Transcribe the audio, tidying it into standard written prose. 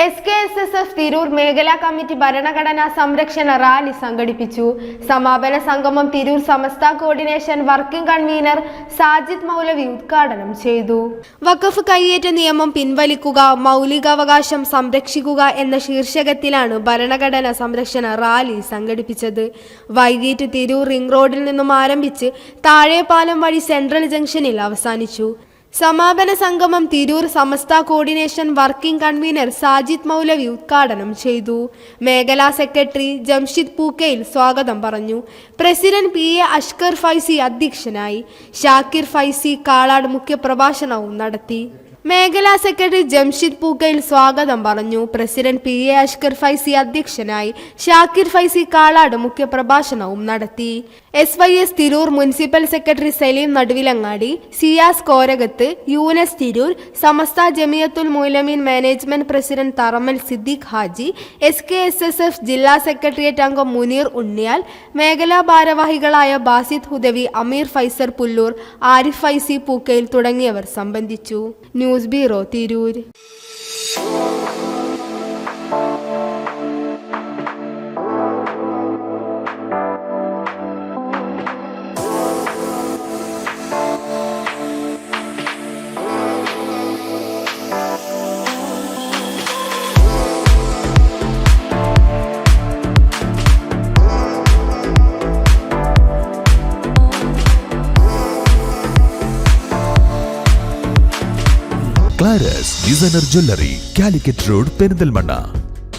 SKSSF Tirur മേഖലാ committee ഭരണഘടനാ സംരക്ഷണ റാലി സംഘടിപ്പിച്ചു. സമാപന സംഗമം തിരൂർ സമസ്ത കോർഡിനേഷൻ വർക്കിംഗ് കൺവീനർ സാജിദ് മൗലവി ഉദ്ഘാടനം ചെയ്തു. വഖഫ് കയ്യേറ്റ നിയമം പിൻവലിക്കുക, മൗലികാവകാശം സംരക്ഷിക്കുക എന്ന ശീർഷകത്തിലാണ് ഭരണഘടനാ സംരക്ഷണ റാലി സംഘടിപ്പിച്ചത്. വൈകിട്ട് തിരൂർ റിംഗ് റോഡിൽ നിന്നും ആരംഭിച്ച് താഴെപ്പാലം വഴി സെൻട്രൽ ജംഗ്ഷനിൽ അവസാനിച്ചു. സമാപന സംഗമം തിരൂർ സമസ്ത കോർഡിനേഷൻ വർക്കിംഗ് കൺവീനർ സാജിദ് മൗലവി ഉദ്ഘാടനം ചെയ്തു. മേഖലാ സെക്രട്ടറി ജംഷിദ് പൂക്കയിൽ സ്വാഗതം പറഞ്ഞു. പ്രസിഡന്റ് PA അഷ്കർ ഫൈസി അധ്യക്ഷനായി. ഷാക്കിർ ഫൈസി കാളാട് മുഖ്യപ്രഭാഷണവും നടത്തി. മേഖലാ സെക്രട്ടറി ജംഷിദ് പൂക്കയിൽ സ്വാഗതം പറഞ്ഞു. പ്രസിഡന്റ് PA അഷ്കർ ഫൈസി അധ്യക്ഷനായി. ഷാക്കിർ ഫൈസി കാളാട് മുഖ്യപ്രഭാഷണവും നടത്തി. SYS Tirur municipal secretary Saleem Naduvilangadi, Siyas Korakath, Yunus Tirur, Samastha Jamiyathul Mumineen management president Tharamal Siddique Haji, SKSSF ജില്ലാ സെക്രട്ടേറിയറ്റ് അംഗം മുനീർ ഉണ്ണിയാൽ, മേഖലാ ഭാരവാഹികളായ ബാസിദ് ഹുദവി, അമീർ ഫൈസർ പുല്ലൂർ, ആരിഫ് ഫൈസി പൂക്കയിൽ തുടങ്ങിയവർ സംബന്ധിച്ചു. News bureau Tirur. Claras designer jewellery, Calicut road, Perinthalmanna.